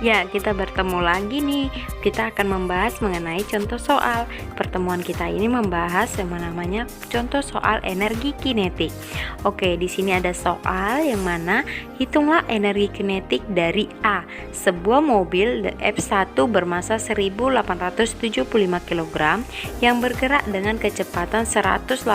Ya, kita bertemu lagi nih. Kita akan membahas mengenai contoh soal. Pertemuan kita ini membahas yang namanya contoh soal energi kinetik. Oke, di sini ada soal yang mana hitunglah energi kinetik dari A, sebuah mobil F1 bermasa 1875 kg yang bergerak dengan kecepatan 180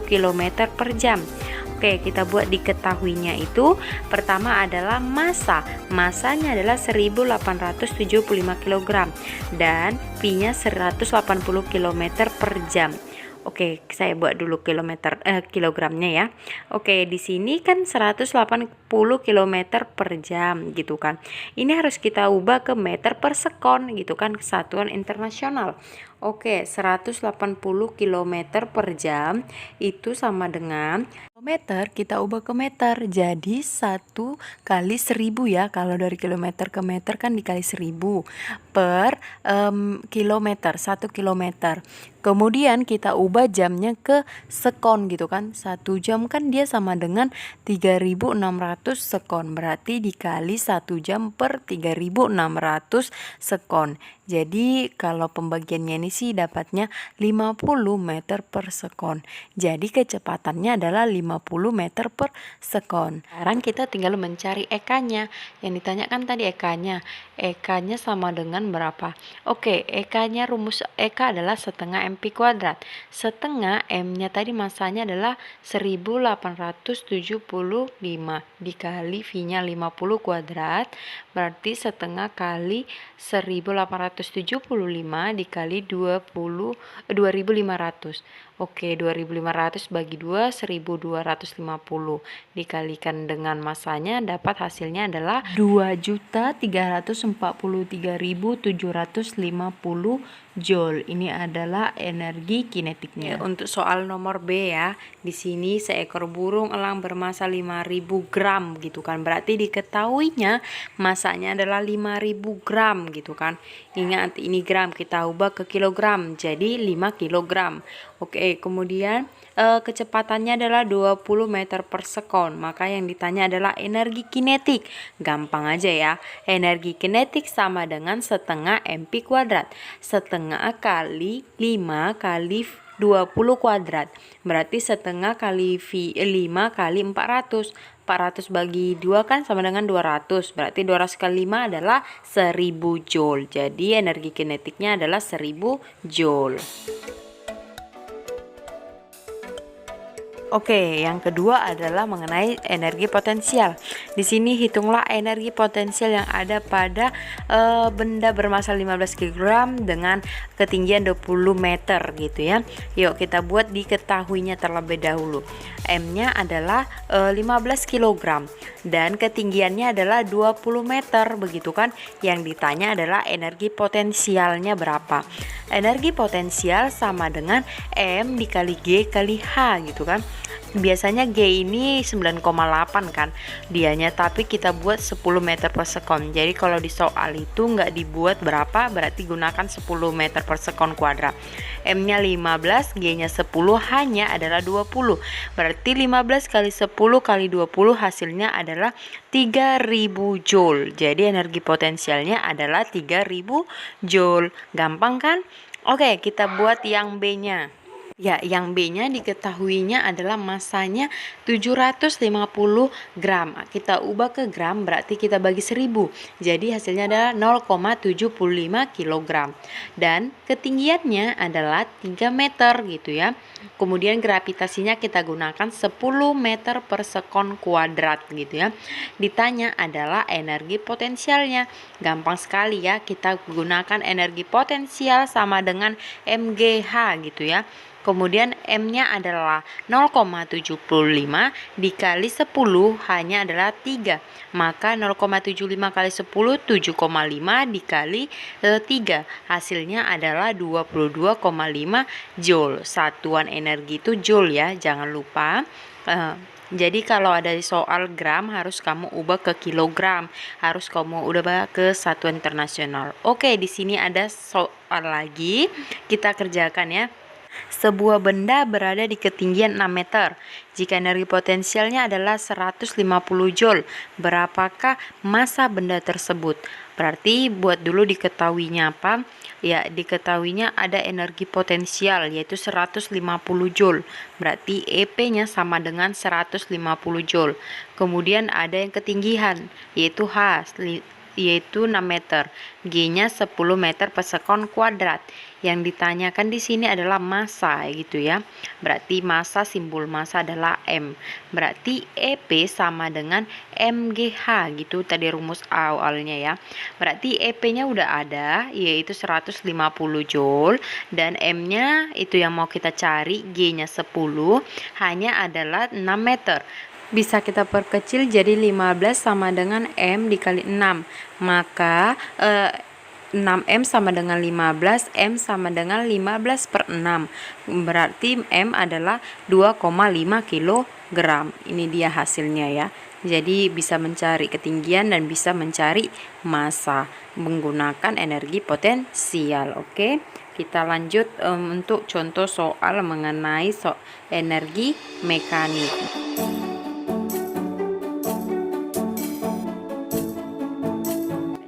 km per jam. Oke, kita buat diketahuinya itu pertama adalah masanya adalah 1875 kg dan V-nya 180 km per jam. Oke, saya buat dulu kilogramnya ya. Oke, di sini kan 180 km per jam gitu kan. Ini harus kita ubah ke meter per sekon gitu kan, kesatuan internasional. Oke, 180 km per jam itu sama dengan kilometer, kita ubah ke meter. Jadi 1 kali 1000 ya. Kalau dari kilometer ke meter kan dikali 1000 per kilometer, 1 kilometer. Kemudian kita ubah jamnya ke sekon gitu kan. 1 jam kan dia sama dengan 3600 sekon. Berarti dikali 1 jam per 3600 sekon. Jadi kalau pembagiannya ini sih dapatnya 50 meter per sekon. Jadi kecepatannya adalah 50 meter per sekon. Sekarang kita tinggal mencari EK-nya. Yang ditanyakan tadi EK-nya. EK-nya sama dengan berapa? Oke, EK-nya rumus EK adalah setengah MP kuadrat. Setengah M-nya tadi masanya adalah 1875 dikali V-nya 50 kuadrat. Berarti setengah kali 1875 dikali 2500. Oke, 2500 bagi 2, 1250. Dikalikan dengan masanya dapat hasilnya adalah 2.343.750 Joule. Ini adalah energi kinetiknya. Untuk soal nomor B ya. Di sini seekor burung elang bermasa 5000 gram gitu kan. Berarti diketahuinya masanya adalah 5000 gram gitu kan. Ingat ini gram kita ubah ke kilogram. Jadi 5 kilogram. Oke, kemudian kecepatannya adalah 20 meter per sekon. Maka yang ditanya adalah energi kinetik. Gampang aja ya. Energi kinetik sama dengan setengah MP kuadrat. Setengah kali 5 kali 20 kuadrat. Berarti setengah kali 5 kali 400. 400 bagi 2 kan sama dengan 200. Berarti 200 kali 5 adalah 1000 Joule. Jadi energi kinetiknya adalah 1000 Joule. Oke, yang kedua adalah mengenai energi potensial. Di sini hitunglah energi potensial yang ada pada benda bermassa 15 kg dengan ketinggian 20 meter gitu ya. Yuk kita buat diketahuinya terlebih dahulu. M-nya adalah 15 kg dan ketinggiannya adalah 20 meter begitu kan. Yang ditanya adalah energi potensialnya berapa. Energi potensial sama dengan M dikali G kali H gitu kan. Biasanya G ini 9,8 kan dianya, tapi kita buat 10 meter per sekon. Jadi kalau di soal itu nggak dibuat berapa, berarti gunakan 10 meter per sekon kuadrat. M-nya 15, G-nya 10, H-nya adalah 20. Berarti 15 kali 10 kali 20 hasilnya adalah 3000 Joule. Jadi energi potensialnya adalah 3000 Joule. Gampang kan? Oke, kita buat yang B-nya. Ya, yang B-nya diketahuinya adalah masanya 750 gram. Kita ubah ke gram, berarti kita bagi 1000. Jadi hasilnya adalah 0,75 kg. Dan ketinggiannya adalah 3 meter gitu ya. Kemudian gravitasinya kita gunakan 10 meter per sekon kuadrat gitu ya. Ditanya adalah energi potensialnya. Gampang sekali ya, kita gunakan energi potensial sama dengan MGH gitu ya. Kemudian M-nya adalah 0,75 dikali 10, hanya adalah 3. Maka 0,75 kali 10, 7,5 dikali 3. Hasilnya adalah 22,5 Joule. Satuan energi itu Joule ya, jangan lupa. Jadi kalau ada soal gram harus kamu ubah ke kilogram, harus kamu ubah ke satuan internasional. Oke, di sini ada soal lagi, kita kerjakan ya. Sebuah benda berada di ketinggian 6 meter. Jika energi potensialnya adalah 150 joule, berapakah massa benda tersebut? Berarti buat dulu diketahuinya apa? Ya, diketahuinya ada energi potensial yaitu 150 joule. Berarti EP-nya sama dengan 150 joule. Kemudian ada yang ketinggian yaitu yaitu 6 meter, G-nya 10 meter per sekon kuadrat. Yang ditanyakan di sini adalah massa gitu ya. Berarti massa, simbol massa adalah M. Berarti EP sama dengan MGH gitu tadi rumus awalnya ya. Berarti EP-nya udah ada yaitu 150 joule dan M-nya itu yang mau kita cari, G-nya 10 hanya adalah 6 meter. Bisa kita perkecil jadi 15 sama dengan M dikali 6. Maka 6M sama dengan 15, M sama dengan 15 per 6. Berarti M adalah 2,5 kg. Ini dia hasilnya ya. Jadi bisa mencari ketinggian dan bisa mencari massa menggunakan energi potensial. Oke, kita lanjut untuk contoh soal mengenai energi mekanik.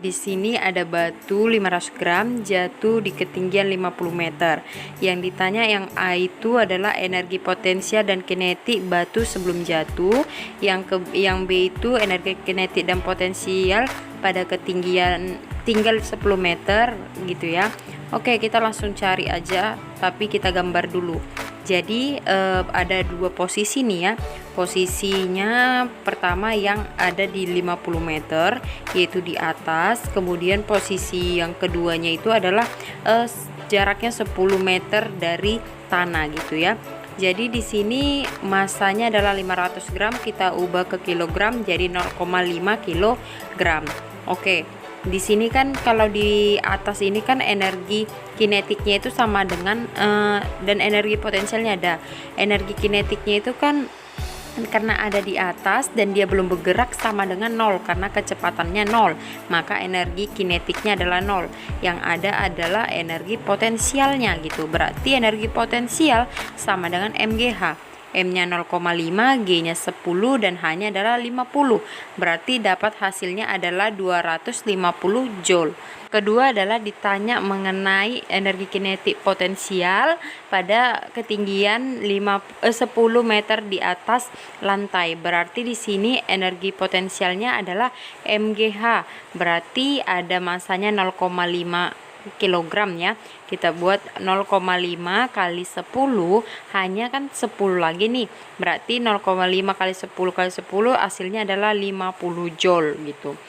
Di sini ada batu 500 gram jatuh di ketinggian 50 meter. Yang ditanya yang A itu adalah energi potensial dan kinetik batu sebelum jatuh. Yang B itu energi kinetik dan potensial pada ketinggian tinggal 10 meter gitu ya. Oke, kita langsung cari aja, tapi kita gambar dulu. Jadi ada dua posisi nih ya. Posisinya pertama yang ada di 50 meter yaitu di atas, kemudian posisi yang keduanya itu adalah jaraknya 10 meter dari tanah gitu ya. Jadi di sini massanya adalah 500 gram, kita ubah ke kilogram jadi 0,5 kilogram. Oke. Di sini kan kalau di atas ini kan energi kinetiknya itu sama dengan dan energi potensialnya ada. Energi kinetiknya itu kan karena ada di atas dan dia belum bergerak sama dengan 0 karena kecepatannya 0, maka energi kinetiknya adalah 0. Yang ada adalah energi potensialnya gitu. Berarti energi potensial sama dengan MGH. M-nya 0,5, G-nya 10 dan H-nya adalah 50. Berarti dapat hasilnya adalah 250 joule. Kedua adalah ditanya mengenai energi kinetik potensial pada ketinggian 10 meter di atas lantai. Berarti di sini energi potensialnya adalah MGH. Berarti ada massanya 0,5 kilogram ya. Kita buat 0,5 kali 10 hanya kan 10 lagi nih. Berarti 0,5 kali 10 kali 10 hasilnya adalah 50 joule gitu.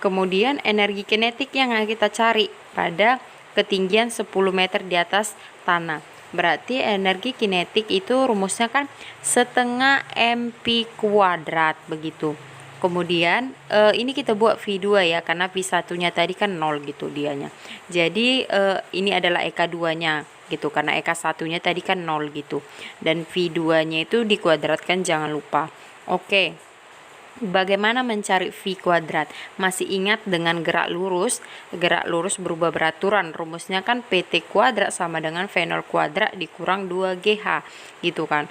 Kemudian energi kinetik yang kita cari pada ketinggian 10 meter di atas tanah. Berarti energi kinetik itu rumusnya kan setengah MP kuadrat begitu. Kemudian ini kita buat V2 ya, karena V1-nya tadi kan 0 gitu dianya. Jadi ini adalah EK2 nya gitu, karena EK1-nya tadi kan 0 gitu. Dan V2-nya itu dikuadratkan, jangan lupa. Oke. Bagaimana mencari V kuadrat? Masih ingat dengan gerak lurus? Gerak lurus berubah beraturan. Rumusnya kan PT kuadrat sama dengan V0 kuadrat dikurang 2GH gitu kan.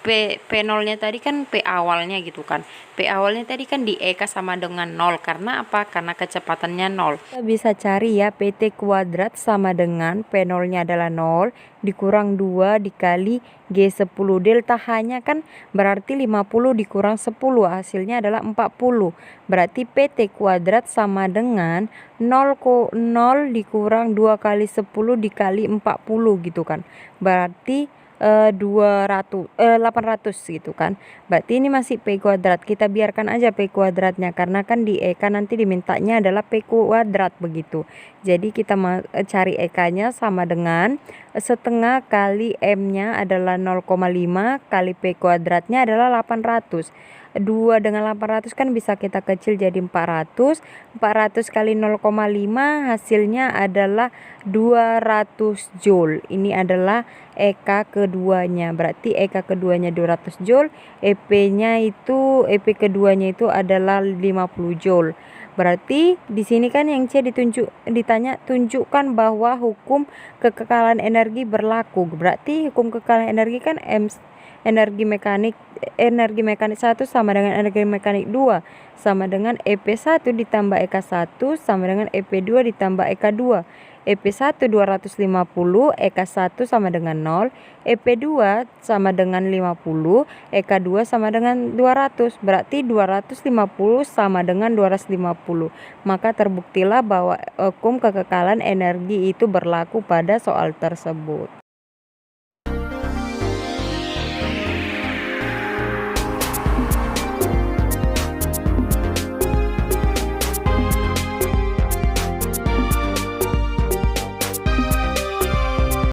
P0-nya tadi kan P awalnya gitu kan. P awalnya tadi kan di EK sama dengan 0. Karena apa? Karena kecepatannya 0. Kita bisa cari ya, PT kuadrat sama dengan P0-nya adalah 0 dikurang 2 dikali G10. Delta H-nya kan berarti 50 dikurang 10. Hasilnya adalah 40. Berarti PT kuadrat sama dengan 0 dikurang 2 kali 10 dikali 40 gitu kan. Berarti 800 gitu kan. Berarti ini masih P kuadrat. Kita biarkan aja P kuadratnya karena kan di EK nanti dimintanya adalah P kuadrat begitu. Jadi kita cari EK-nya sama dengan setengah kali M-nya adalah 0,5 kali P kuadratnya adalah 800. 2 dengan 800 kan bisa kita kecil jadi 400. 400 kali 0,5 hasilnya adalah 200 joule. Ini adalah EK keduanya. Berarti EK keduanya 200 joule, EP keduanya itu adalah 50 joule. Berarti di sini kan yang C ditanya tunjukkan bahwa hukum kekekalan energi berlaku. Berarti hukum kekekalan energi kan energi mekanik 1 sama dengan energi mekanik 2 sama dengan EP1 ditambah EK1 sama dengan EP2 ditambah EK2. EP1 250, EK1 sama dengan 0, EP2 sama dengan 50, EK2 sama dengan 200. Berarti 250 sama dengan 250. Maka terbuktilah bahwa hukum kekekalan energi itu berlaku pada soal tersebut.